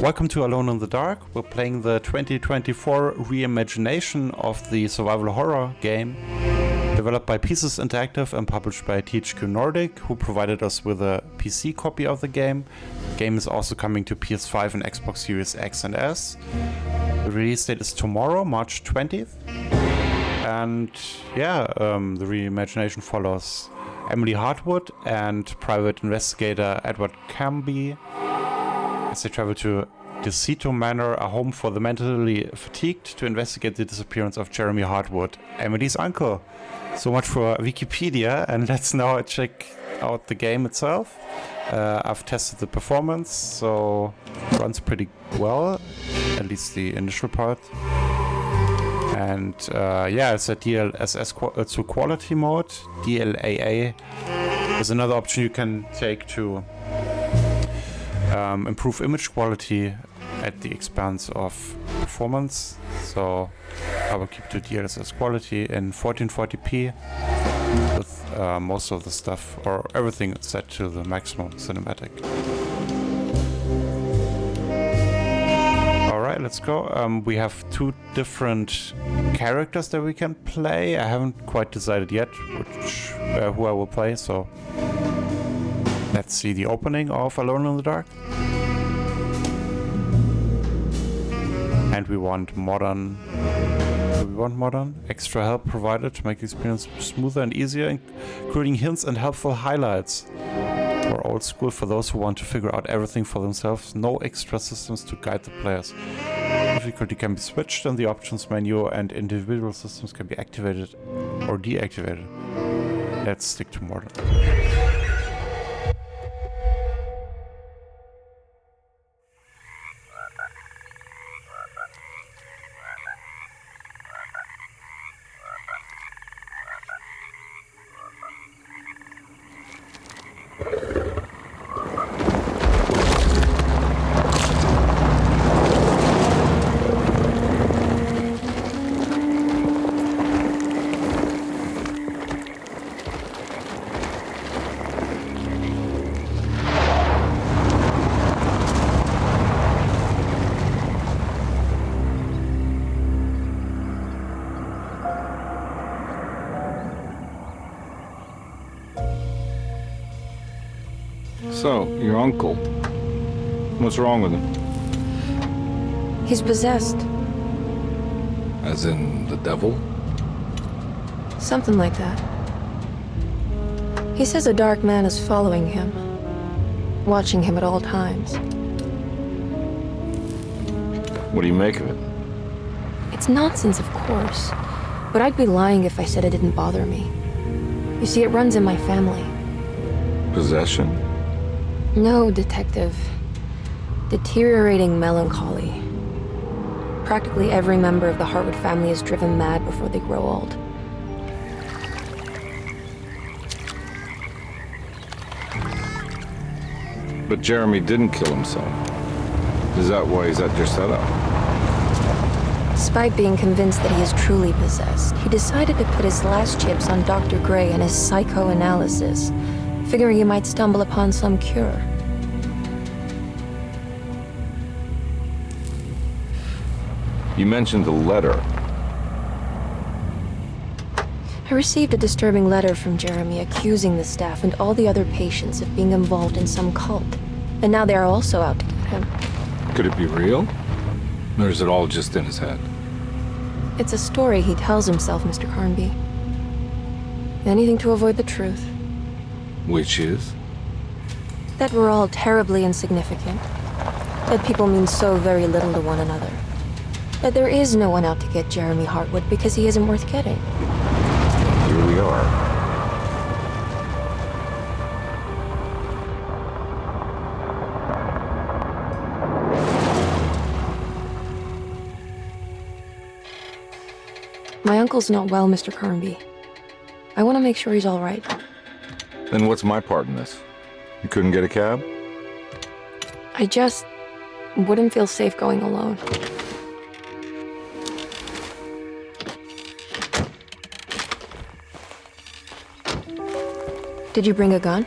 Welcome to Alone in the Dark. We're playing the 2024 reimagination of the survival horror game, developed by Pieces Interactive and published by THQ Nordic, who provided us with a PC copy of the game. The game is also coming to PS5 and Xbox Series X and S. The release date is tomorrow, March 20th. And the reimagination follows Emily Hartwood and private investigator Edward Carnby as they travel to Derceto Manor, a home for the mentally fatigued, to investigate the disappearance of Jeremy Hartwood, Emily's uncle. So much for Wikipedia, and let's now check out the game itself. I've tested the performance, so it runs pretty well, at least the initial part. And it's a DLSS to quality mode. DLAA is another option you can take to improve image quality at the expense of performance. So I will keep the DLSS quality in 1440p with most of the stuff or everything set to the maximum cinematic. Alright, let's go. We have two different characters that we can play. I haven't quite decided yet who I will play, so let's see the opening of Alone in the Dark. And we want modern. Do we want modern? Extra help provided to make the experience smoother and easier, including hints and helpful highlights. Or old school for those who want to figure out everything for themselves. No extra systems to guide the players. Difficulty can be switched in the options menu, and individual systems can be activated or deactivated. Let's stick to modern. So, your uncle. What's wrong with him? He's possessed. As in the devil? Something like that. He says a dark man is following him, watching him at all times. What do you make of it? It's nonsense, of course, but I'd be lying if I said it didn't bother me. You see, it runs in my family. Possession? No, Detective. Deteriorating melancholy. Practically every member of the Hartwood family is driven mad before they grow old. But Jeremy didn't kill himself. Is that why he's at Derceto? Despite being convinced that he is truly possessed, he decided to put his last chips on Dr. Gray and his psychoanalysis, figuring he might stumble upon some cure. You mentioned the letter. I received a disturbing letter from Jeremy accusing the staff and all the other patients of being involved in some cult. And now they are also out to get him. Could it be real? Or is it all just in his head? It's a story he tells himself, Mr. Carnby. Anything to avoid the truth. Which is? That we're all terribly insignificant. That people mean so very little to one another. That there is no one out to get Jeremy Hartwood because he isn't worth getting. Here we are. My uncle's not well, Mr. Carnby. I want to make sure he's all right. Then what's my part in this? You couldn't get a cab? I just wouldn't feel safe going alone. Did you bring a gun?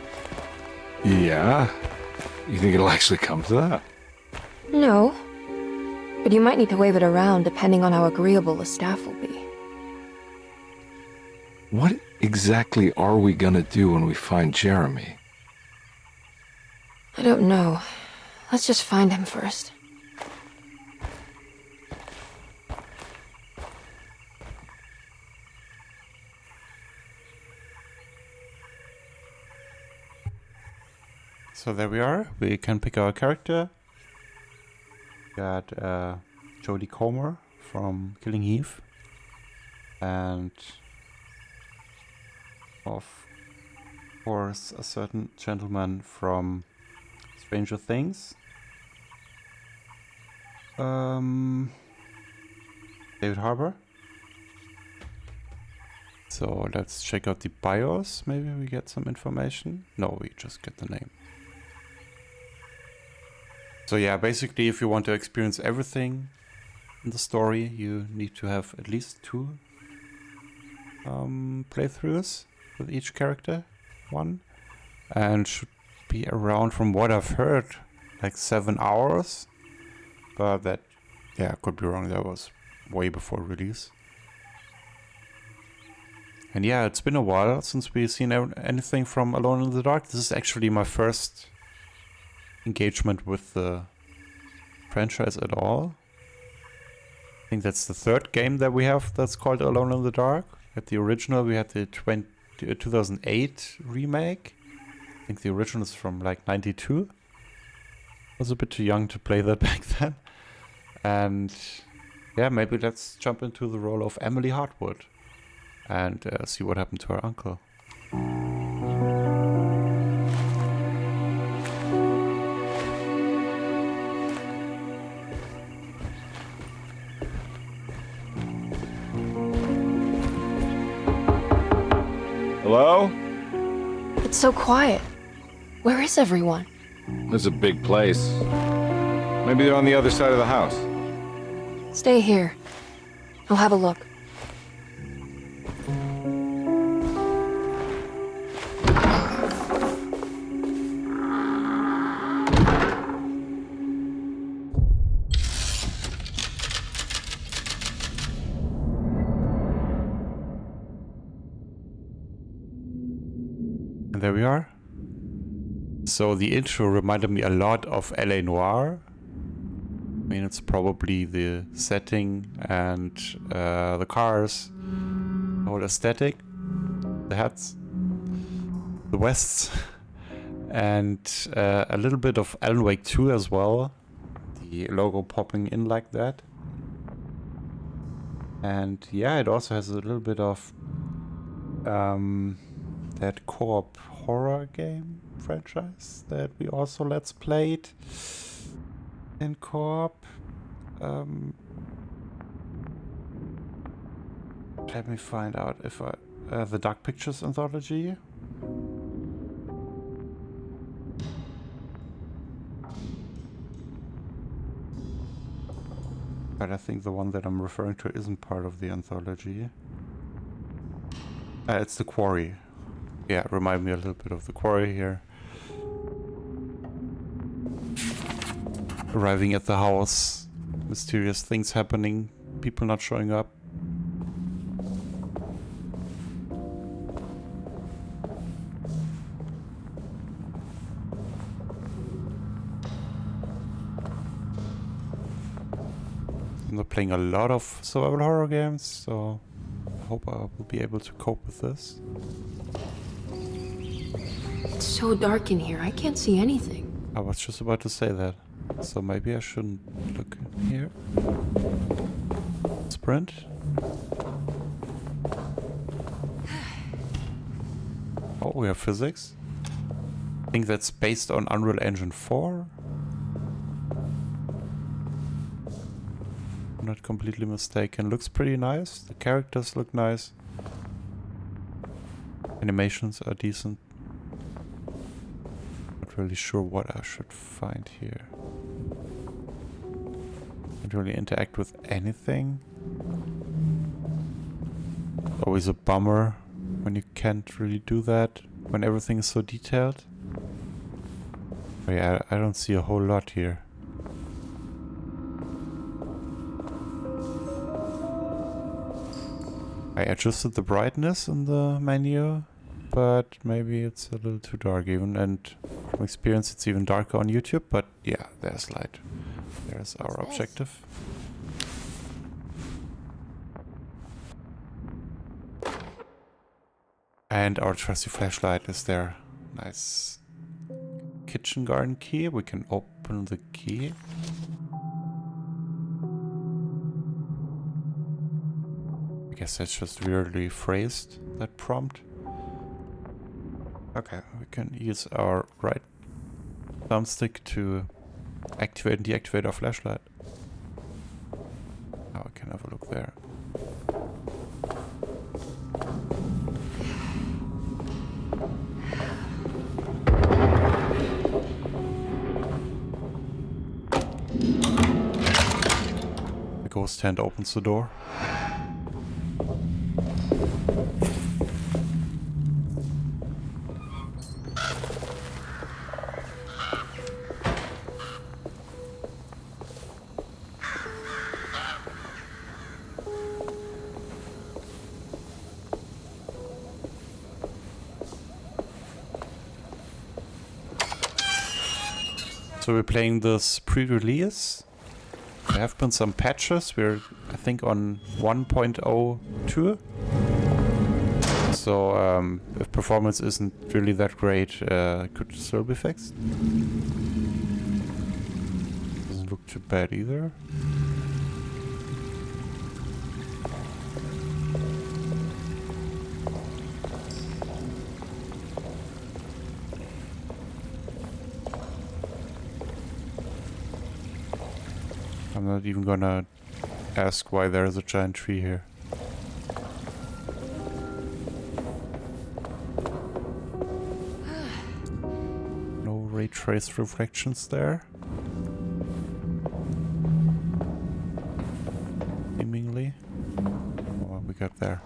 Yeah. You think it'll actually come to that? No. But you might need to wave it around depending on how agreeable the staff will be. What exactly are we gonna do when we find Jeremy? I don't know. Let's just find him first. So there we are. We can pick our character. Got Jodie Comer from Killing Eve. And of course a certain gentleman from Stranger Things. David Harbour. So let's check out the BIOS. Maybe we get some information. No, we just get the name. So yeah, basically if you want to experience everything in the story, you need to have at least 2 playthroughs with each character. 1. And should be around, from what I've heard, like 7 hours. But that, yeah, could be wrong. That was way before release. And yeah, it's been a while since we've seen anything from Alone in the Dark. This is actually my first engagement with the franchise at all. I think that's the 3rd game that we have that's called Alone in the Dark. At the original we had the 2008 remake. I think the original is from like 92. I was a bit too young to play that back then. And yeah, maybe let's jump into the role of Emily Hartwood and see what happened to her uncle. Hello? It's so quiet. Where is everyone? This is a big place. Maybe they're on the other side of the house. Stay here. I'll have a look. And there we are. So the intro reminded me a lot of LA Noire. I mean, it's probably the setting and the cars, the whole aesthetic, the hats, the vests, and a little bit of Alan Wake 2 as well. The logo popping in like that. And yeah, it also has a little bit of that co-op horror game franchise that we also let's played in co-op. Let me find out if I the Dark Pictures anthology. But I think the one that I'm referring to isn't part of the anthology. It's The Quarry. Yeah, remind me a little bit of The Quarry here. Arriving at the house, mysterious things happening, people not showing up. I'm not playing a lot of survival horror games, so I hope I will be able to cope with this. It's so dark in here, I can't see anything. I was just about to say that. So maybe I shouldn't look in here. Sprint. Oh, we have physics. I think that's based on Unreal Engine 4. I'm not completely mistaken. Looks pretty nice. The characters look nice. Animations are decent. Not really sure what I should find here. Can't really interact with anything. Always a bummer when you can't really do that, when everything is so detailed. But yeah, I don't see a whole lot here. I adjusted the brightness in the menu, but maybe it's a little too dark even, and from experience it's even darker on YouTube, but yeah, there's light. There's our objective. And our trusty flashlight is there. Nice kitchen garden key. We can open the key. I guess that's just weirdly phrased, that prompt. Okay, we can use our right thumbstick to activate and deactivate our flashlight. Now we can have a look there. The ghost hand opens the door. So we're playing this pre-release. There have been some patches. We're, I think, on 1.02. So if performance isn't really that great, it could still be fixed. Doesn't look too bad either. I'm not even gonna ask why there's a giant tree here. No ray trace reflections there. Seemingly. What we got there?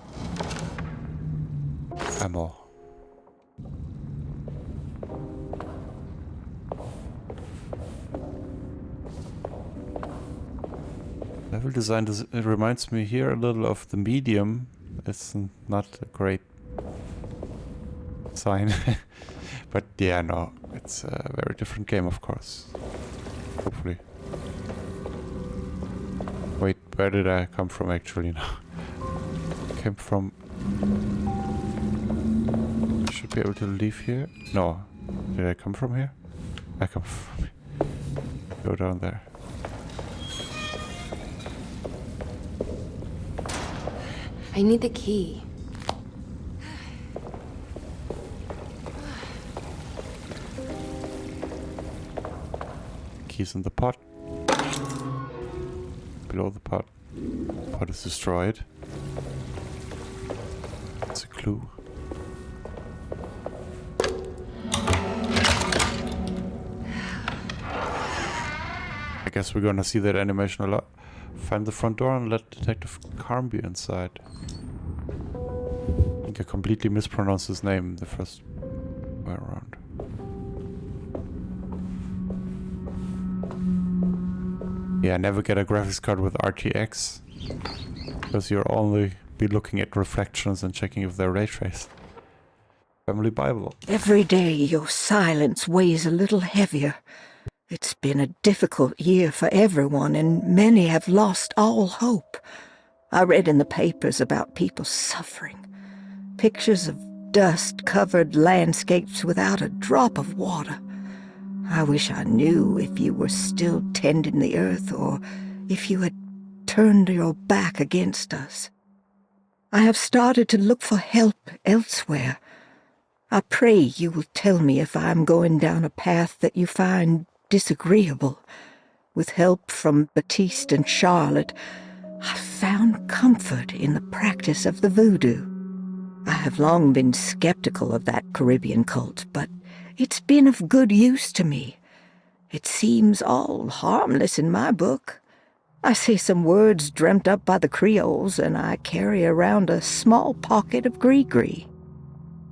Ammo. Level design it reminds me here a little of the Medium. It's not a great sign. But yeah, no, it's a very different game, of course. Hopefully. Wait, where did I come from actually now? Came from... Should be able to leave here? No. Did I come from here? I come from... Go down there. I need the key. Keys in the pot. Below the pot. Pot is destroyed. It's a clue. I guess we're gonna see that animation a lot. Find the front door and let Detective Carnby inside. I think I completely mispronounced his name the first way around. Yeah, never get a graphics card with RTX, because you'll only be looking at reflections and checking if they're ray traced. Family Bible. Every day your silence weighs a little heavier. It's been a difficult year for everyone, and many have lost all hope. I read in the papers about people suffering. Pictures of dust-covered landscapes without a drop of water. I wish I knew if you were still tending the earth, or if you had turned your back against us. I have started to look for help elsewhere. I pray you will tell me if I am going down a path that you find disagreeable. With help from Baptiste and Charlotte, I found comfort in the practice of the voodoo. I have long been skeptical of that Caribbean cult, but it's been of good use to me. It seems all harmless in my book. I say some words dreamt up by the Creoles, and I carry around a small pocket of gris-gris.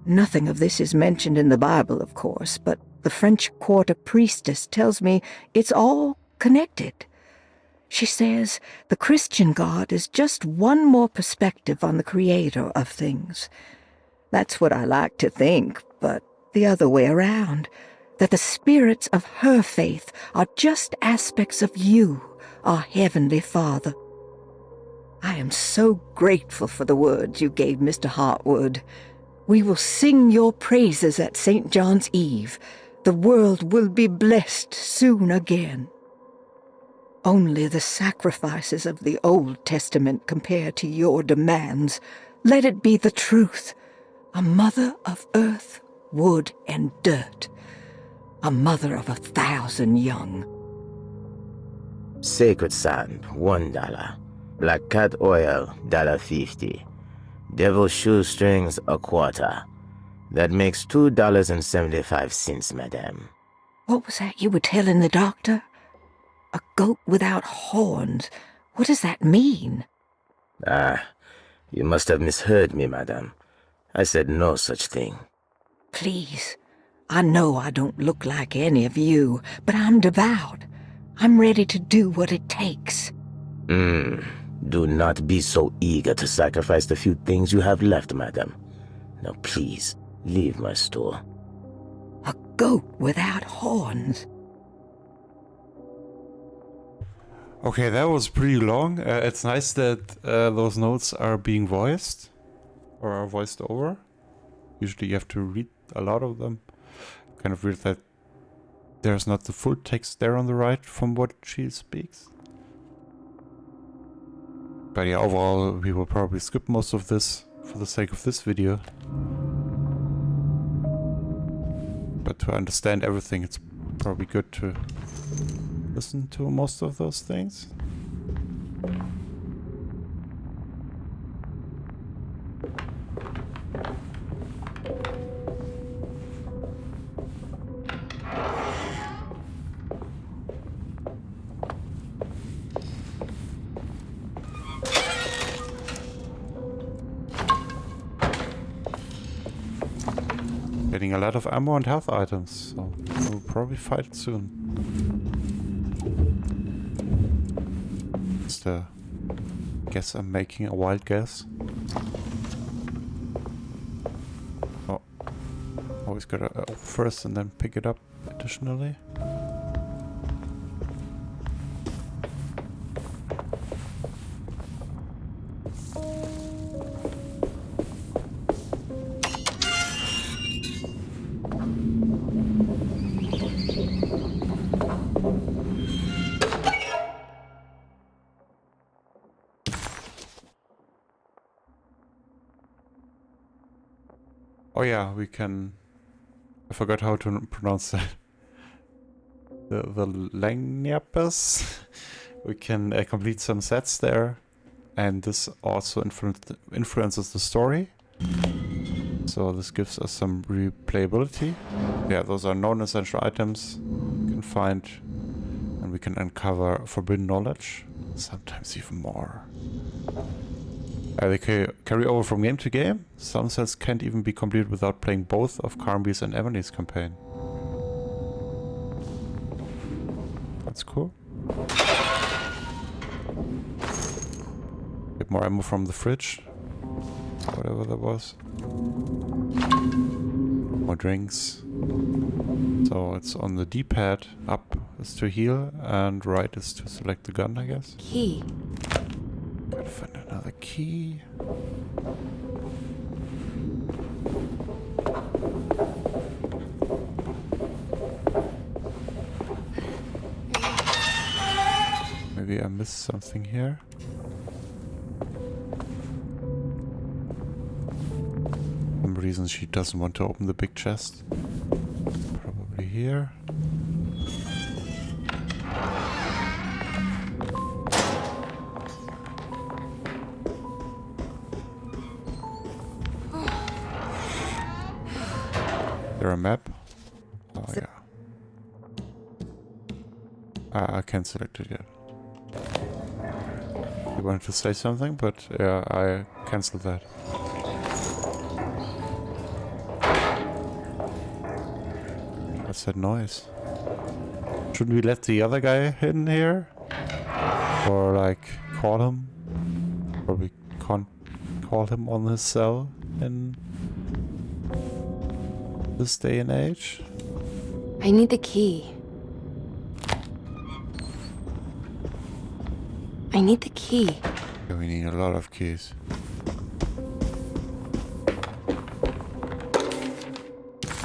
Nothing of this is mentioned in the Bible, of course, but the French Quarter priestess tells me it's all connected. She says the Christian God is just one more perspective on the creator of things. That's what I like to think, but the other way around, that the spirits of her faith are just aspects of you, our Heavenly Father. I am so grateful for the words you gave Mr. Hartwood. We will sing your praises at St. John's Eve. The world will be blessed soon again. Only the sacrifices of the Old Testament compare to your demands. Let it be the truth. A mother of earth, wood, and dirt. A mother of 1,000 young. Sacred sand, $1. Black cat oil, $1.50. Devil shoestrings, $0.25. That makes $2.75, madame. What was that you were telling the doctor? A goat without horns. What does that mean? Ah, you must have misheard me, madame. I said no such thing. Please, I know I don't look like any of you, but I'm devout. I'm ready to do what it takes. Do not be so eager to sacrifice the few things you have left, madam. Now please, leave my store. A goat without horns. Okay, that was pretty long. It's nice that those notes are being voiced. Or are voiced over. Usually you have to read a lot of them. Kind of weird that there's not the full text there on the right from what she speaks. But yeah, overall we will probably skip most of this for the sake of this video. But to understand everything, it's probably good to listen to most of those things. Getting a lot of ammo and health items, so we'll probably fight soon. Just guess I'm making a wild guess. Oh, always gotta open first and then pick it up additionally. Oh yeah, we can... I forgot how to pronounce that. The Langniapes. We can complete some sets there. And this also influences the story. So this gives us some replayability. Yeah, those are non-essential items we can find. And we can uncover forbidden knowledge. Sometimes even more. They carry over from game to game. Some sets can't even be completed without playing both of Carnby's and Emily's campaign. That's cool. Get more ammo from the fridge. Whatever that was. More drinks. So it's on the D-pad. Up is to heal and right is to select the gun, I guess. Key. Gotta find another key. Maybe I missed something here. For some reason she doesn't want to open the big chest. Probably here. There a map? Oh yeah. I can't select it yet. You wanted to say something, but yeah, I cancelled that. What's that noise? Shouldn't we let the other guy in here? Or like call him. Or we can't call him on his cell in this day and age. I need the key. I need the key. Yeah, we need a lot of keys.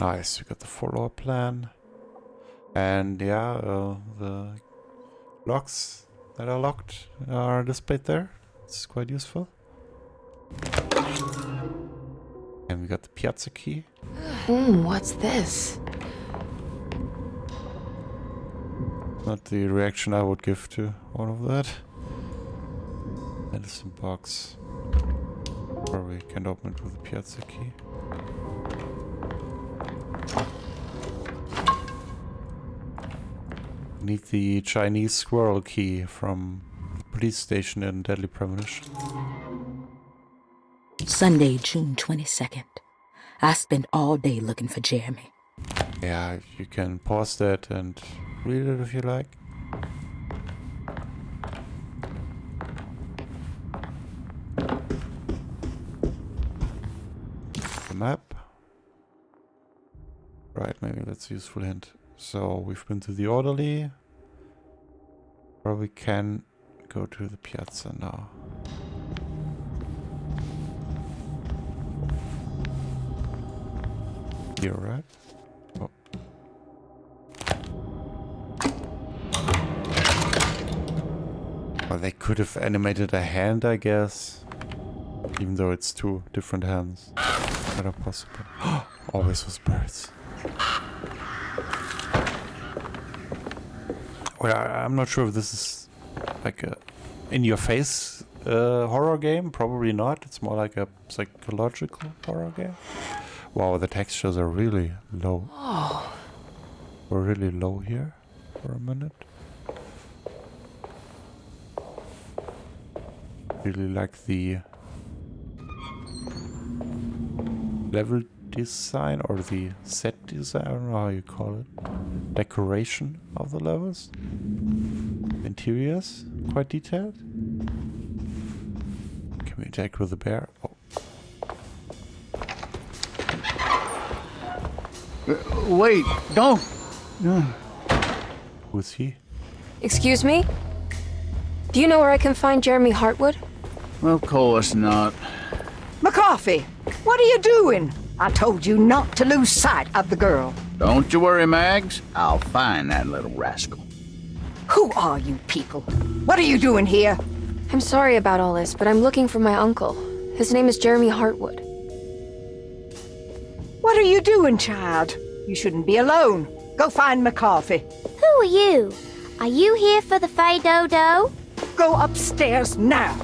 Nice, we got the floor plan. And yeah, the locks that are locked are displayed there. It's quite useful. And we got the piazza key. What's this? Not the reaction I would give to all of that. Medicine box. Probably can't open it with the piazza key. Need the Chinese squirrel key from the police station in Deadly Premonition. Sunday, June 22nd. I spent all day looking for Jeremy. Yeah, you can pause that and read it if you like. The map. Right, maybe that's a useful hint. So we've been to the orderly. Or we can go to the piazza now. Here, right? Oh. Well, they could have animated a hand, I guess. Even though it's two different hands that are possible. Always with birds. Well, I'm not sure if this is like a in-your-face horror game. Probably not. It's more like a psychological horror game. Wow, the textures are really low. Oh. We're really low here for a minute. Really like the level design or the set design. I don't know how you call it. Decoration of the levels. Interiors, quite detailed. Can we attack with the bear? Oh. Wait, don't. Who's he? Excuse me? Do you know where I can find Jeremy Hartwood? Of course not. McCarthy, what are you doing? I told you not to lose sight of the girl. Don't you worry, Mags. I'll find that little rascal. Who are you people? What are you doing here? I'm sorry about all this, but I'm looking for my uncle. His name is Jeremy Hartwood. What are you doing, child? You shouldn't be alone. Go find McCarthy. Who are you? Are you here for the Fey Dodo? Go upstairs now.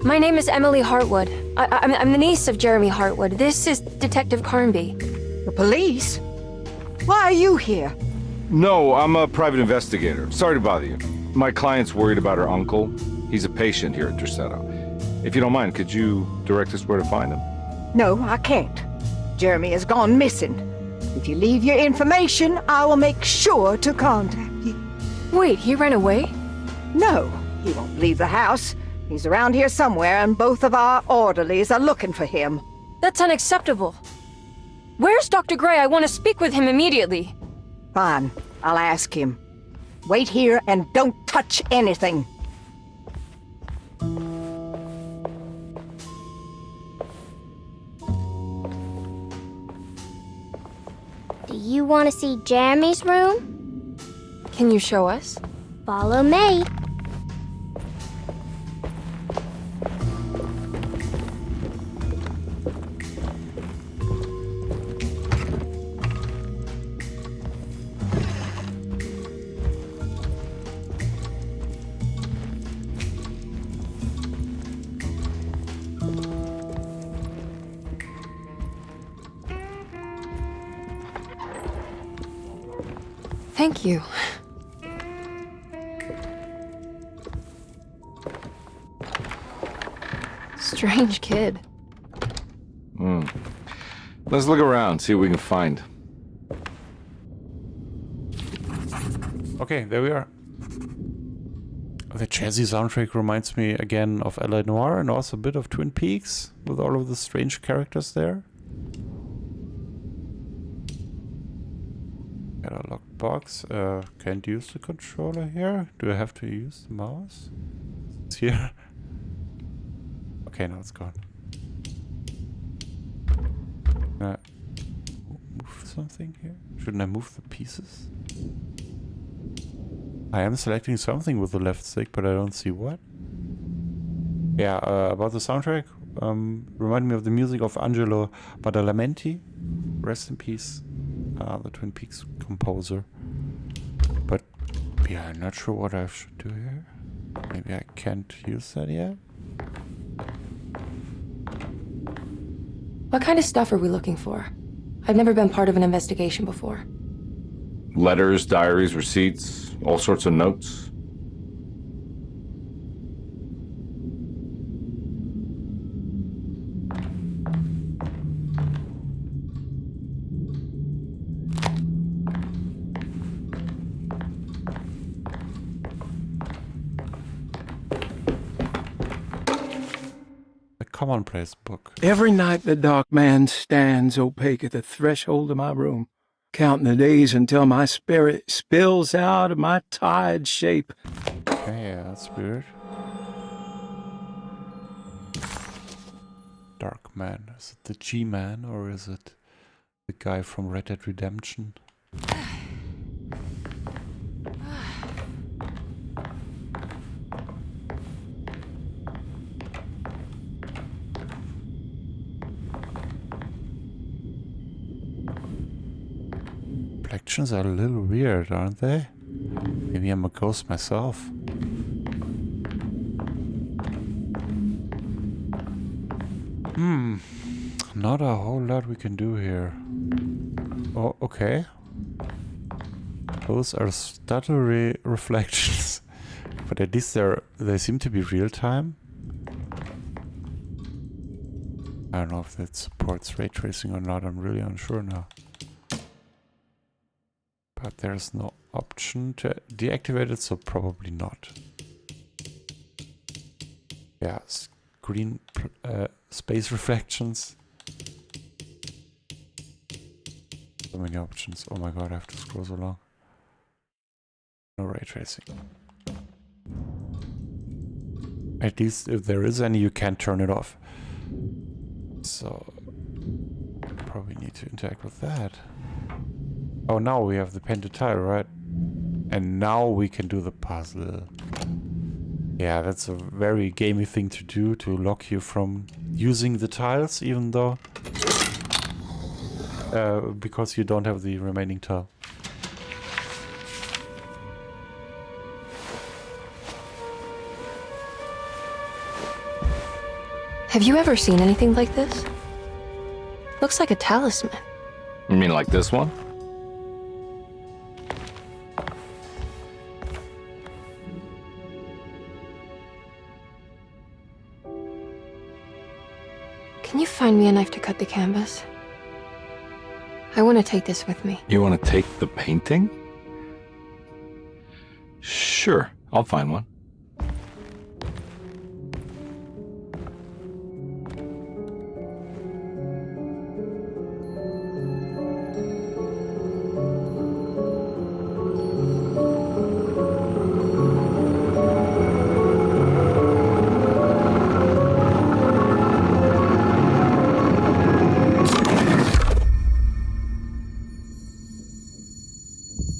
My name is Emily Hartwood. I'm the niece of Jeremy Hartwood. This is Detective Carnby. The police? Why are you here? No, I'm a private investigator. Sorry to bother you. My client's worried about her uncle. He's a patient here at Derceto. If you don't mind, could you direct us where to find him? No, I can't. Jeremy has gone missing. If you leave your information, I will make sure to contact you. Wait, he ran away? No, he won't leave the house. He's around here somewhere, and both of our orderlies are looking for him. That's unacceptable. Where's Dr. Gray? I want to speak with him immediately. Fine, I'll ask him. Wait here and don't touch anything. Do you want to see Jeremy's room? Can you show us? Follow me. Thank you. Strange kid. Let's look around, see what we can find. Okay, there we are. The jazzy soundtrack reminds me again of L.A. Noire and also a bit of Twin Peaks with all of the strange characters there. Got a locked box. Can't use the controller here. Do I have to use the mouse? It's here. Okay, now it's gone. Move something here? Shouldn't I move the pieces? I am selecting something with the left stick, but I don't see what. Yeah, about the soundtrack, remind me of the music of Angelo Badalamenti. Rest in peace, the Twin Peaks composer. But yeah, I'm not sure what I should do here. Maybe I can't use that yet. What kind of stuff are we looking for? I've never been part of an investigation before. Letters, diaries, receipts, all sorts of notes. A commonplace book. Every night the dark man stands opaque at the threshold of my room, counting the days until my spirit spills out of my tired shape. Okay, yeah, that's weird. Dark Man. Is it the G-Man or is it the guy from Red Dead Redemption? Reflections are a little weird, aren't they? Maybe I'm a ghost myself. Not a whole lot we can do here. Oh, okay. Those are stuttery reflections. But at least they seem to be real time. I don't know if that supports ray tracing or not, I'm really unsure now. But there's no option to deactivate it, so probably not. Yeah, green space reflections. So many options. Oh my god, I have to scroll so long. No ray tracing. At least if there is any, you can't turn it off. So probably need to interact with that. Oh, now we have the painted tile, right? And now we can do the puzzle. Yeah, that's a very gamey thing to do, to lock you from using the tiles, even though... because you don't have the remaining tile. Have you ever seen anything like this? Looks like a talisman. You mean like this one? Can you find me a knife to cut the canvas? I want to take this with me. You want to take the painting? Sure, I'll find one.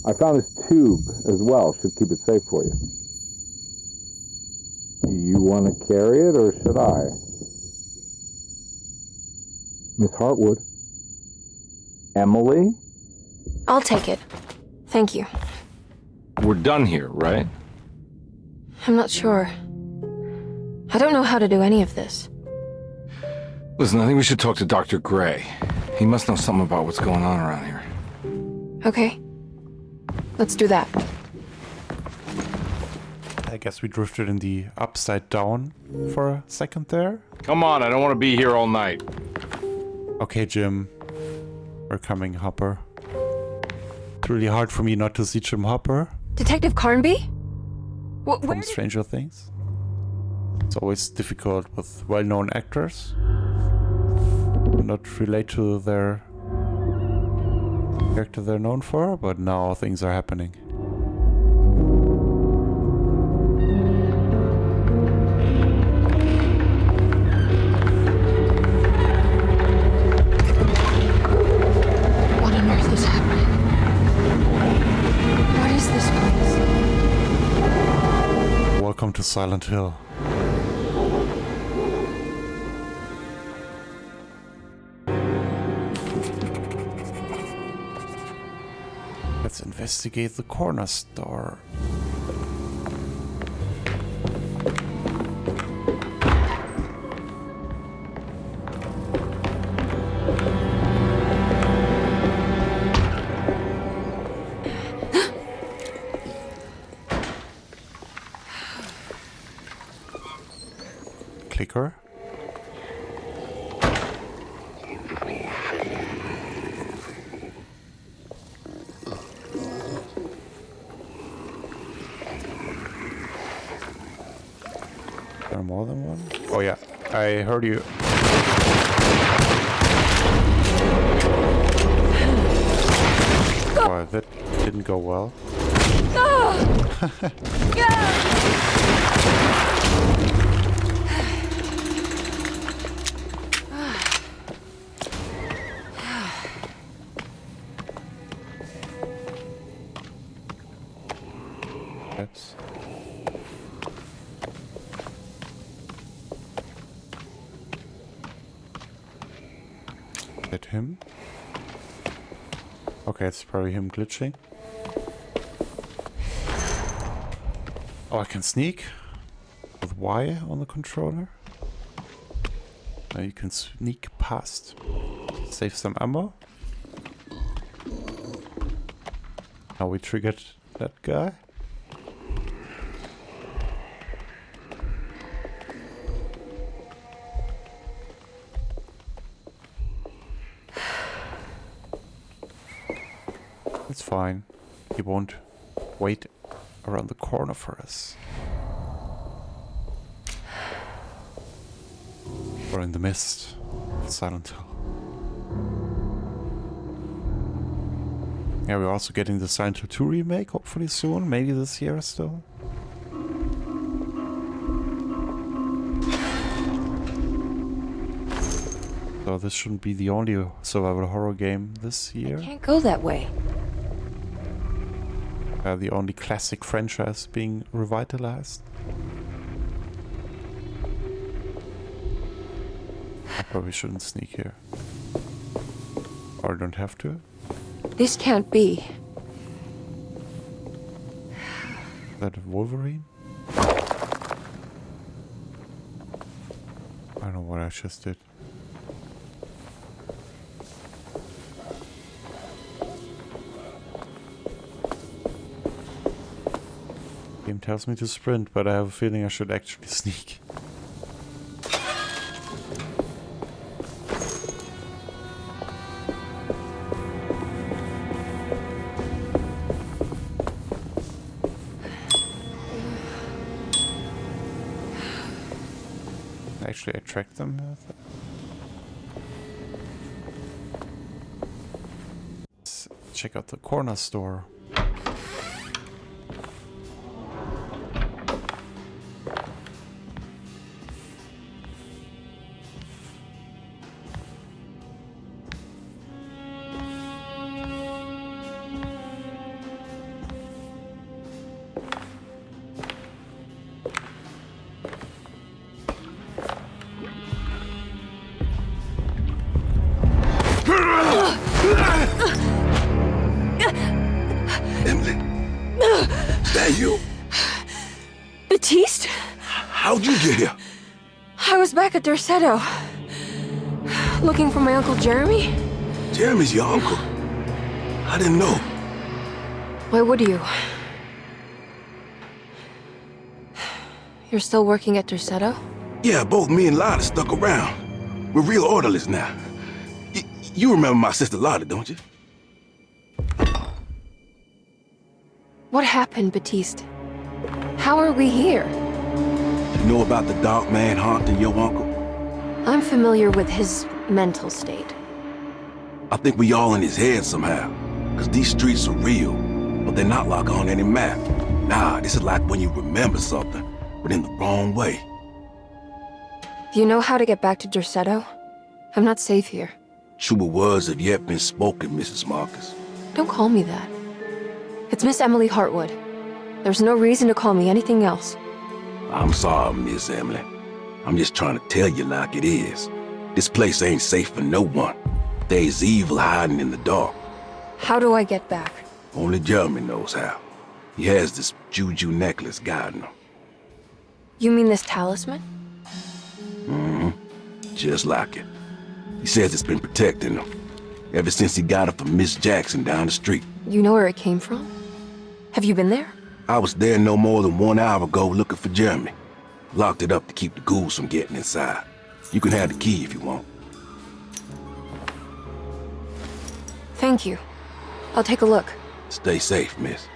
I found this tube as well. Should keep it safe for you. Do you want to carry it or should I? Miss Hartwood? Emily? I'll take it. Thank you. We're done here, right? I'm not sure. I don't know how to do any of this. Listen, I think we should talk to Dr. Gray. He must know something about what's going on around here. Okay. Let's do that. I guess we drifted in the upside down for a second there. Come on, I don't want to be here all night. Okay, Jim. We're coming, Hopper. It's really hard for me not to see Jim Hopper. Detective Carnby? from Stranger Things. It's always difficult with well-known actors. Not relate to their character they're known for, but now things are happening. What on earth is happening? What is this place? Welcome to Silent Hill. Let's investigate the corner store. Clicker. There are more than one? Oh yeah, I heard you. Oh, that didn't go well. That's... Is that him? Okay, it's probably him glitching. Oh, I can sneak with Y on the controller. Now you can sneak past. Save some ammo. Now we triggered that guy. It's fine. He won't wait around the corner for us. We're in the mist. Silent Hill. Yeah, we're also getting the Silent Hill 2 remake, hopefully soon. Maybe this year still. So this shouldn't be the only survival horror game this year. Can't go that way. The only classic franchise being revitalized. I probably shouldn't sneak here. Or don't have to. This can't be. Is that a Wolverine? I don't know what I just did. Game tells me to sprint, but I have a feeling I should actually sneak. Actually, I tracked them. Let's check out the corner store. Emily? Is that you? Baptiste? How'd you get here? I was back at Derceto. Looking for my Uncle Jeremy? Jeremy's your uncle? I didn't know. Why would you? You're still working at Derceto? Yeah, both me and Lotta stuck around. We're real orderlies now. You remember my sister Lotta, don't you? What happened, Baptiste? How are we here? You know about the dark man haunting your uncle? I'm familiar with his mental state. I think we all in his head somehow. Cause these streets are real, but they're not like on any map. Nah, this is like when you remember something, but in the wrong way. Do you know how to get back to Derceto? I'm not safe here. Truer words have yet been spoken, Mrs. Marcus. Don't call me that. It's Miss Emily Hartwood. There's no reason to call me anything else. I'm sorry, Miss Emily. I'm just trying to tell you like it is. This place ain't safe for no one. There's evil hiding in the dark. How do I get back? Only Jeremy knows how. He has this juju necklace guiding him. You mean this talisman? Just like it. He says it's been protecting him ever since he got it from Miss Jackson down the street. You know where it came from? Have you been there? I was there no more than 1 hour ago looking for Jeremy. Locked it up to keep the ghouls from getting inside. You can have the key if you want. Thank you. I'll take a look. Stay safe, miss.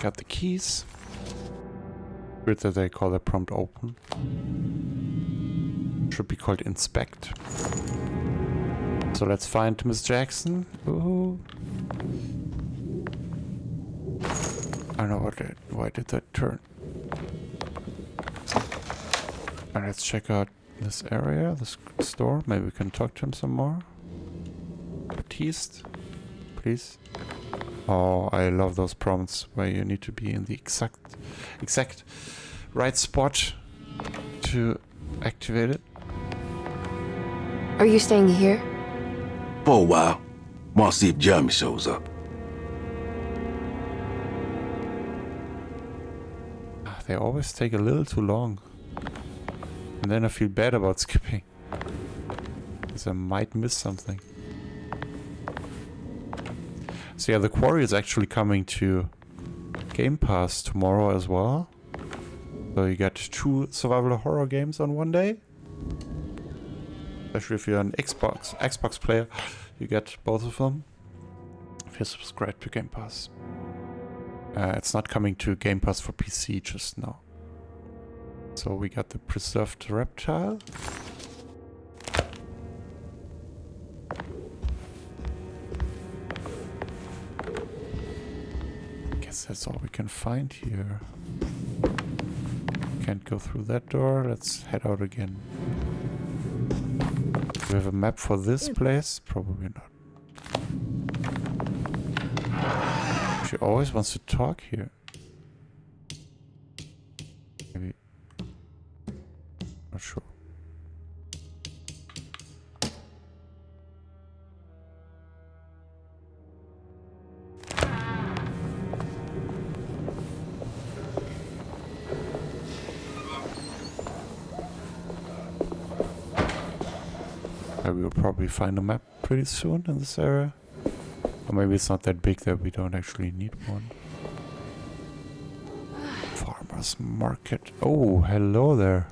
Got the keys. Weird that they call the prompt open. Should be called inspect. So let's find Miss Jackson. Ooh. I know why did that turn? And let's check out this area, this store. Maybe we can talk to him some more. Baptiste, please. Oh, I love those prompts where you need to be in the exact right spot to activate it. Are you staying here? For a while. Want to see if Jeremy shows up. They always take a little too long. And then I feel bad about skipping. Because I might miss something. So yeah, The Quarry is actually coming to Game Pass tomorrow as well. So you get 2 survival horror games on one day. Especially if you're an Xbox player, you get both of them. If you subscribe to Game Pass. It's not coming to Game Pass for PC just now. So we got the Preserved Reptile. Guess that's all we can find here. Can't go through that door. Let's head out again. Do we have a map for this place? Probably not. She always wants to talk here. Maybe. Not sure. We'll probably find a map pretty soon in this area. Or maybe it's not that big that we don't actually need one. Farmer's Market. Oh, hello there.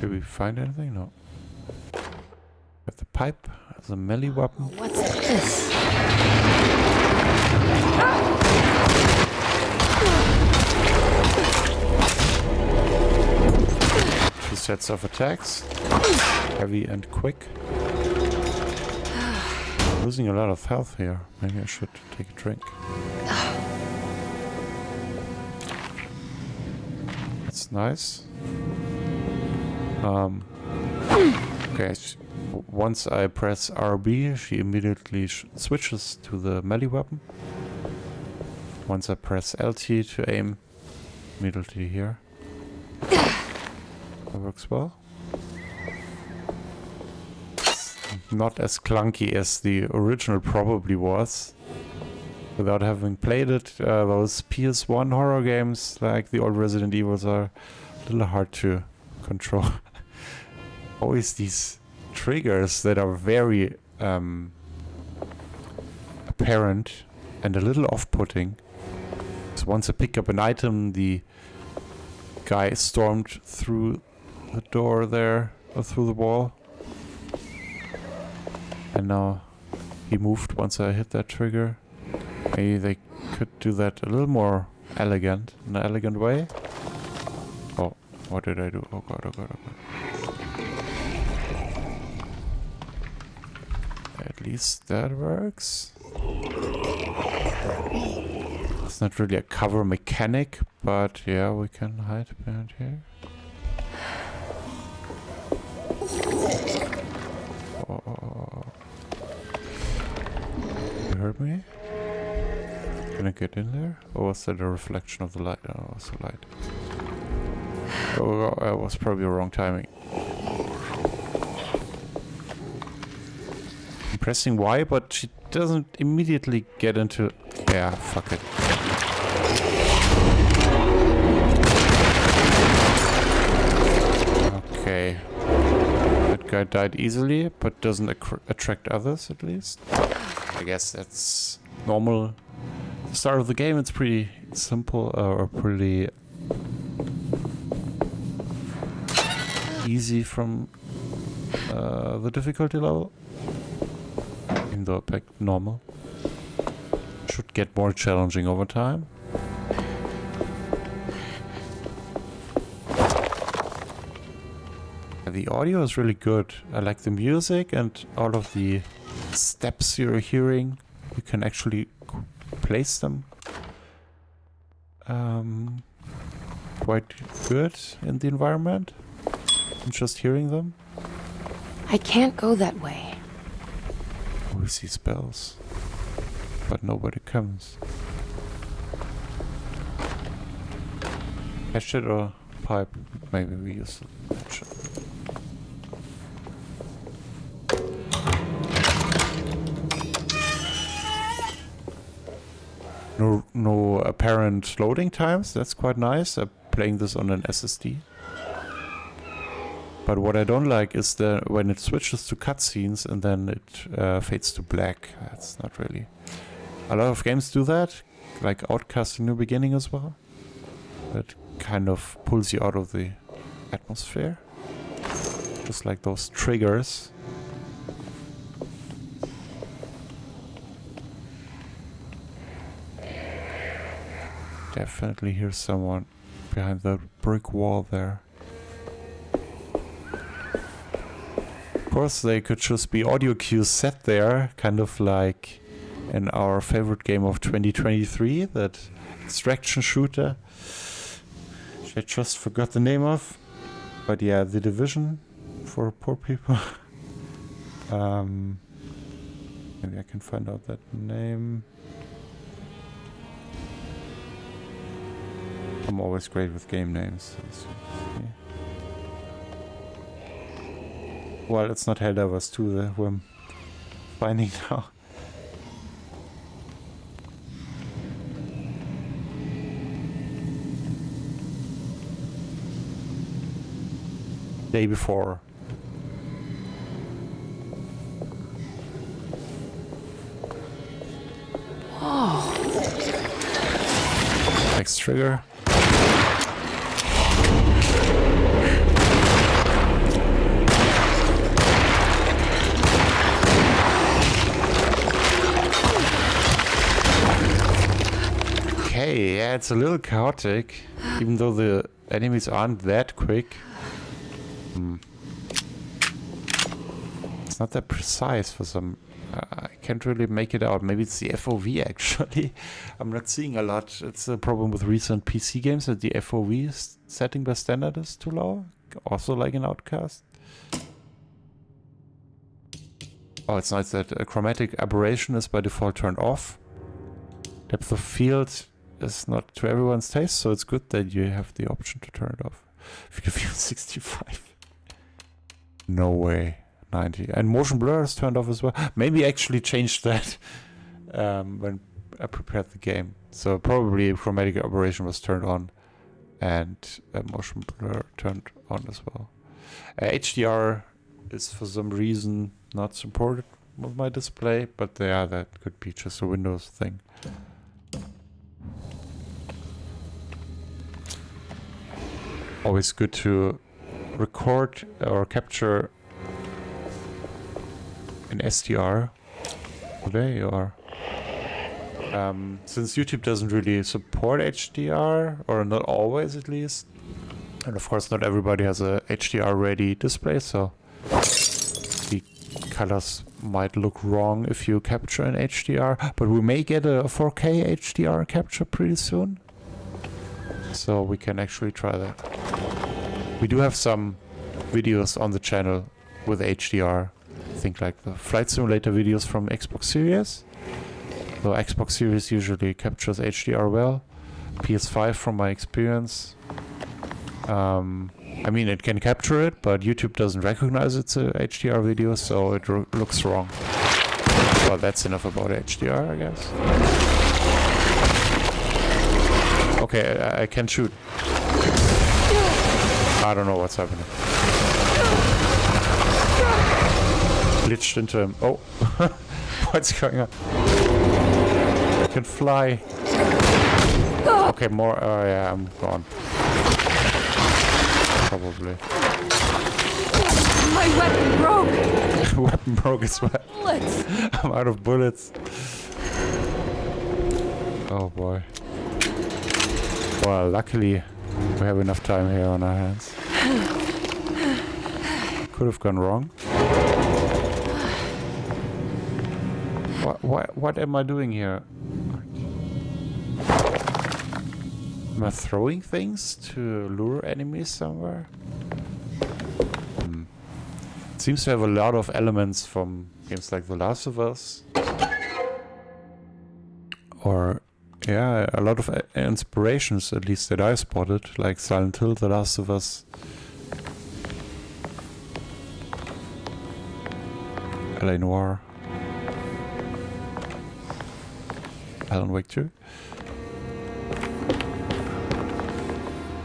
Did we find anything? No. Got the pipe as a melee weapon. What's this? Two sets of attacks. Heavy and quick. Losing a lot of health here. Maybe I should take a drink. That's nice. Okay, once I press RB, she immediately switches to the melee weapon. Once I press LT to aim, immediately here. That works well. Not as clunky as the original probably was. Without having played it, those PS1 horror games, like the old Resident Evils, are a little hard to control. Always these triggers that are very apparent and a little off-putting. It's because once I pick up an item, the guy stormed through the door there, or through the wall. And now he moved once I hit that trigger. Maybe they could do that a little more elegant, in an elegant way. Oh, what did I do? Oh god, oh god, oh god. At least that works. It's not really a cover mechanic, but yeah, we can hide behind here. Oh. You heard me? Can I get in there? Or was that a reflection of the light? Oh, it was the light. Oh, it was probably the wrong timing. I'm pressing Y, but she doesn't immediately get into... Yeah, fuck it. Okay. That guy died easily, but doesn't attract others, at least. I guess that's normal. The start of the game, it's pretty simple, or pretty easy from the difficulty level. Even though back normal. Should get more challenging over time. The audio is really good. I like the music and all of the steps you're hearing. You can actually place them quite good in the environment. I'm just hearing them. I can't go that way. We see spells, but nobody comes. Hatchet or pipe? Maybe we use the hatchet. No apparent loading times. That's quite nice. I'm playing this on an SSD. But what I don't like is when it switches to cutscenes and then it fades to black. That's not really... A lot of games do that, like Outcast in New Beginning as well. That kind of pulls you out of the atmosphere. Just like those triggers. Definitely hear someone behind the brick wall there. Of course, they could just be audio cues set there, kind of like in our favorite game of 2023, that extraction shooter, which I just forgot the name of. But yeah, The Division for poor people. Maybe I can find out that name. I'm always great with game names. Well, it's not Helldivers 2 who I'm finding now. Day before. Whoa. Next trigger. Okay, yeah, it's a little chaotic, even though the enemies aren't that quick. It's not that precise for some... I can't really make it out. Maybe it's the FOV actually. I'm not seeing a lot. It's a problem with recent PC games that the FOV setting by standard is too low. Also like in Outcast. Oh, it's nice that a chromatic aberration is by default turned off. Depth of field is not to everyone's taste, so it's good that you have the option to turn it off. Field of view 65. No way. 90. And motion blur is turned off as well. Maybe I actually changed that when I prepared the game. So probably chromatic aberration was turned on and motion blur turned on as well. HDR is for some reason not supported with my display, but yeah, that could be just a Windows thing. always good to record or capture in SDR today, or since YouTube doesn't really support HDR, or not always at least, and of course not everybody has a HDR ready display, so the colors might look wrong if you capture in HDR, but we may get a 4K HDR capture pretty soon, so we can actually try that. We do have some videos on the channel with HDR, I think like the flight simulator videos from Xbox Series. So Xbox Series usually captures HDR well. PS5 from my experience. I mean, it can capture it, but YouTube doesn't recognize it's a HDR video, so it looks wrong. Well, that's enough about HDR, I guess. Okay, I can shoot. I don't know what's happening. Glitched into him. Oh, what's going on? I can fly. Okay, more. Oh yeah, I'm gone. Probably. My weapon broke! Weapon broke as well. Bullets! I'm out of bullets. Oh boy. Well, luckily we have enough time here on our hands. Could have gone wrong. What am I doing here? Am I throwing things to lure enemies somewhere? It seems to have a lot of elements from games like The Last of Us. Or, yeah, a lot of inspirations, at least that I spotted, like Silent Hill, The Last of Us. L.A. Noire. Alan Wake 2.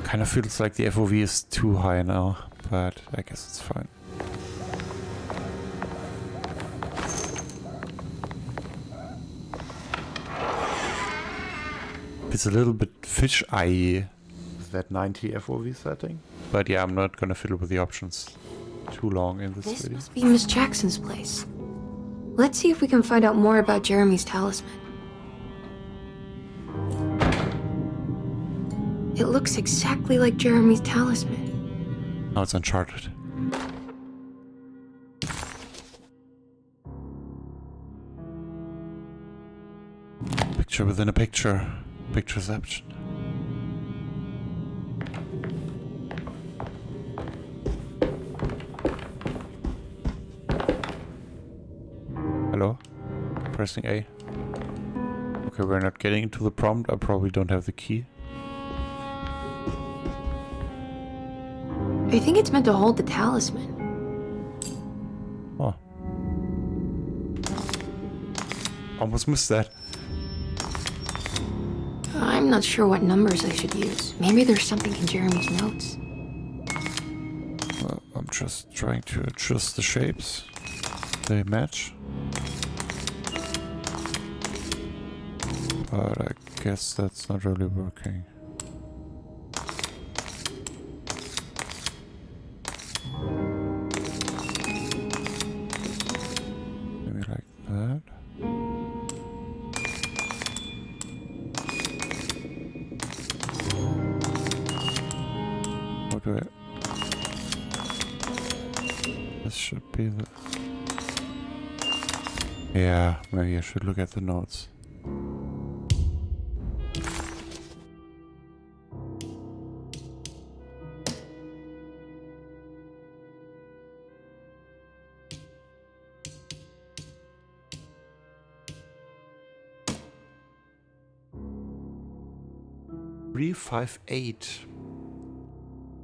Kind of feels like the FOV is too high now, but I guess it's fine. It's a little bit fish-eye, that 90 FOV setting. But yeah, I'm not gonna fiddle with the options too long in this video. This must be Miss Jackson's place. Let's see if we can find out more about Jeremy's talisman. It looks exactly like Jeremy's talisman. Now it's Uncharted. Picture within a picture. Pictureception. Hello? Pressing A. Okay, we're not getting into the prompt. I probably don't have the key. I think it's meant to hold the talisman. Oh. Almost missed that. I'm not sure what numbers I should use. Maybe there's something in Jeremy's notes. Well, I'm just trying to adjust the shapes. They match. But I guess that's not really working. Maybe like that. What do I... This should be the... Yeah, maybe I should look at the notes. .358.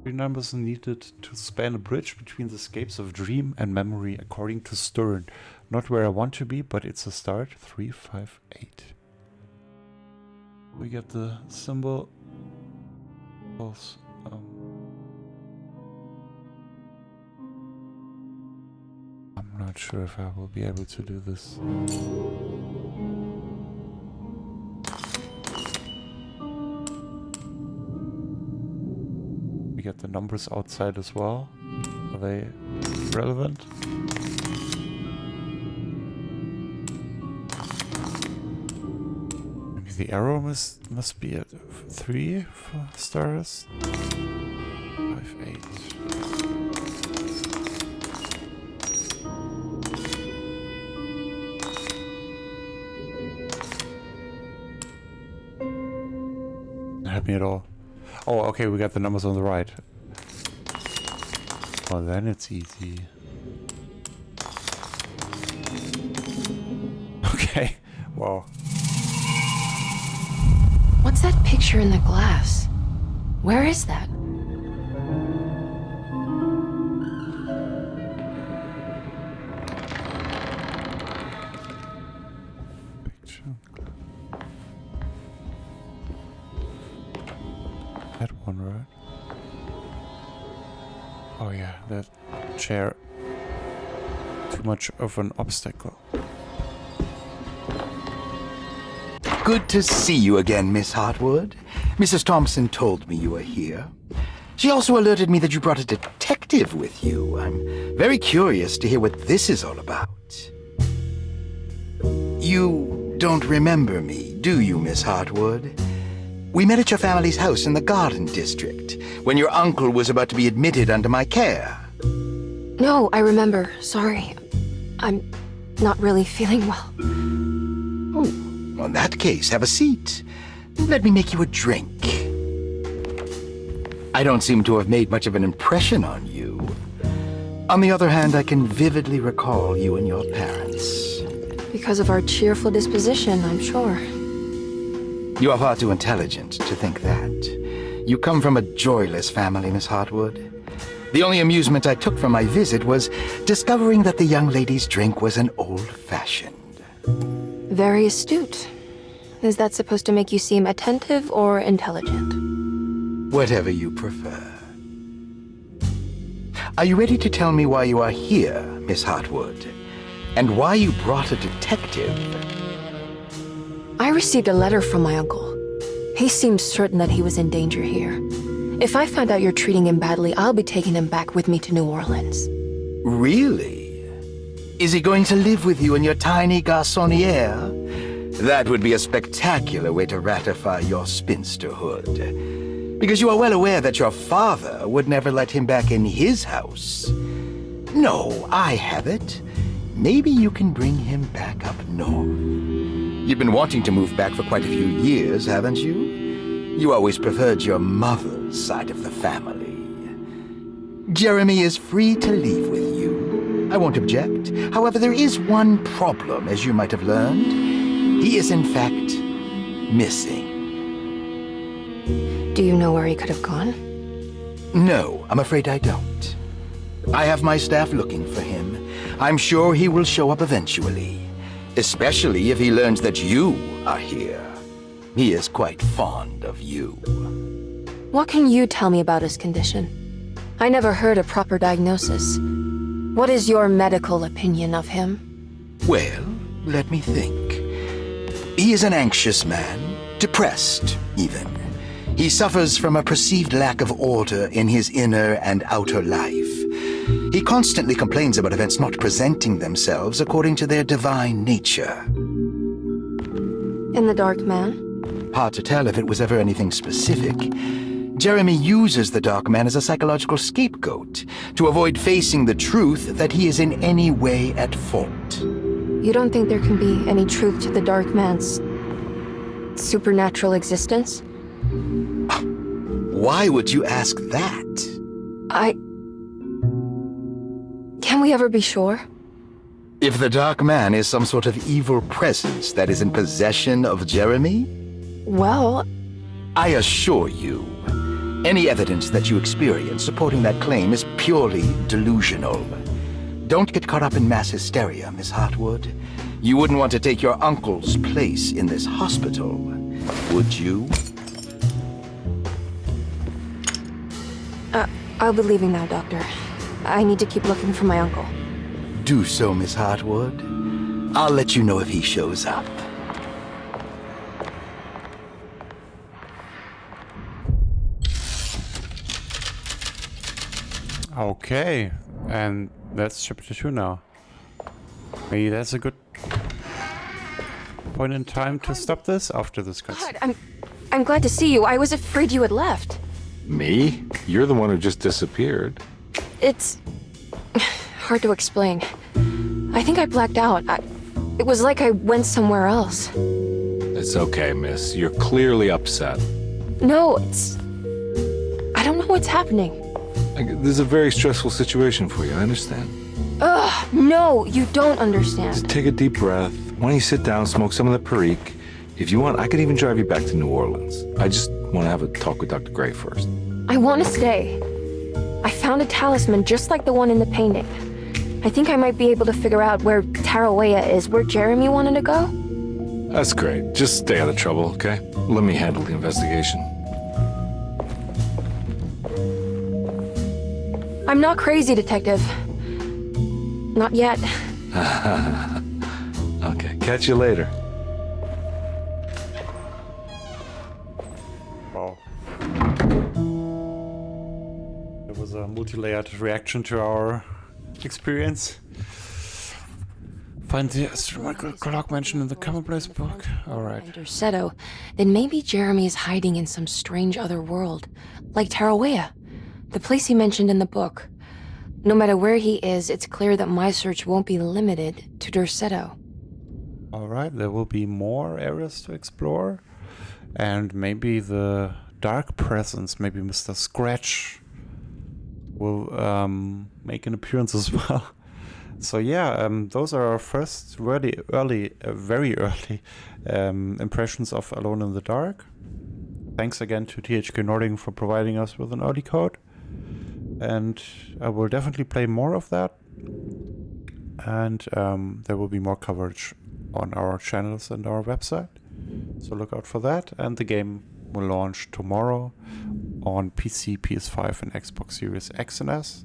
3 numbers needed to span a bridge between the escapes of dream and memory, according to Stern. Not where I want to be, but it's a start. 358. We get the symbol. Also, I'm not sure if I will be able to do this. we get the numbers outside as well. Are they relevant? Maybe the arrow must be at 3 for stars. 5, 8. Help me at all. Oh, okay, we got the numbers on the right. Well, then it's easy. Okay, wow. What's that picture in the glass? Where is that? That one, right? Oh yeah, that chair. Too much of an obstacle. Good to see you again, Miss Hartwood. Mrs. Thompson told me you were here. She also alerted me that you brought a detective with you. I'm very curious to hear what this is all about. You don't remember me, do you, Miss Hartwood? We met at your family's house in the Garden District, when your uncle was about to be admitted under my care. No, I remember. Sorry. I'm not really feeling well. Oh, well, in that case, have a seat. Let me make you a drink. I don't seem to have made much of an impression on you. On the other hand, I can vividly recall you and your parents. Because of our cheerful disposition, I'm sure. You are far too intelligent to think that. You come from a joyless family, Miss Hartwood. The only amusement I took from my visit was discovering that the young lady's drink was an old-fashioned. Very astute. Is that supposed to make you seem attentive or intelligent? Whatever you prefer. Are you ready to tell me why you are here, Miss Hartwood? And why you brought a detective? I received a letter from my uncle. He seems certain that he was in danger here. If I find out you're treating him badly, I'll be taking him back with me to New Orleans. Really? Is he going to live with you in your tiny garçonniere? That would be a spectacular way to ratify your spinsterhood. Because you are well aware that your father would never let him back in his house. No, I have it. Maybe you can bring him back up north. You've been wanting to move back for quite a few years, haven't you? You always preferred your mother's side of the family. Jeremy is free to leave with you. I won't object. However, there is one problem, as you might have learned. He is, in fact, missing. Do you know where he could have gone? No, I'm afraid I don't. I have my staff looking for him. I'm sure he will show up eventually. Especially if he learns that you are here. He is quite fond of you. What can you tell me about his condition? I never heard a proper diagnosis. What is your medical opinion of him? Well, let me think. He is an anxious man, depressed, even. He suffers from a perceived lack of order in his inner and outer life. He constantly complains about events not presenting themselves according to their divine nature. In the Dark Man? Hard to tell if it was ever anything specific. Jeremy uses the Dark Man as a psychological scapegoat to avoid facing the truth that he is in any way at fault. You don't think there can be any truth to the Dark Man's supernatural existence? Why would you ask that? Can we ever be sure? If the Dark Man is some sort of evil presence that is in possession of Jeremy? Well, I assure you, any evidence that you experience supporting that claim is purely delusional. Don't get caught up in mass hysteria, Miss Hartwood. You wouldn't want to take your uncle's place in this hospital, would you? I'll be leaving now, Doctor. I need to keep looking for my uncle. Do so, Miss Hartwood. I'll let you know if he shows up. Okay, and that's chapter 2 now. Maybe that's a good point in time to stop this after this cutscene. God, I'm glad to see you. I was afraid you had left. Me? You're the one who just disappeared. It's hard to explain. I think I blacked out. It was like I went somewhere else. It's okay, miss. You're clearly upset. No, I don't know what's happening. This is a very stressful situation for you, I understand. Ugh, no, you don't understand. Just take a deep breath. Why don't you sit down, smoke some of the Perique? If you want, I could even drive you back to New Orleans. I just want to have a talk with Dr. Gray first. I want to stay. I found a talisman just like the one in the painting. I think I might be able to figure out where Tarawea is, where Jeremy wanted to go. That's great. Just stay out of trouble, okay? Let me handle the investigation. I'm not crazy, Detective. Not yet. Okay, catch you later. Wow. There was a multi-layered reaction to our experience. Find the astronomical clock mentioned in the commonplace book. Alright. Derceto, then maybe Jeremy is hiding in some strange other world. Like Tarawea, the place he mentioned in the book. No matter where he is, it's clear that my search won't be limited to Derceto. Alright, there will be more areas to explore. And maybe the dark presence, maybe Mr. Scratch, will make an appearance as well. So yeah, those are our first very early impressions of Alone in the Dark. Thanks again to THQ Nordic for providing us with an early code. And I will definitely play more of that. And there will be more coverage on our channels and our website. So look out for that. And the game will launch tomorrow on PC, PS5 and Xbox Series X and S.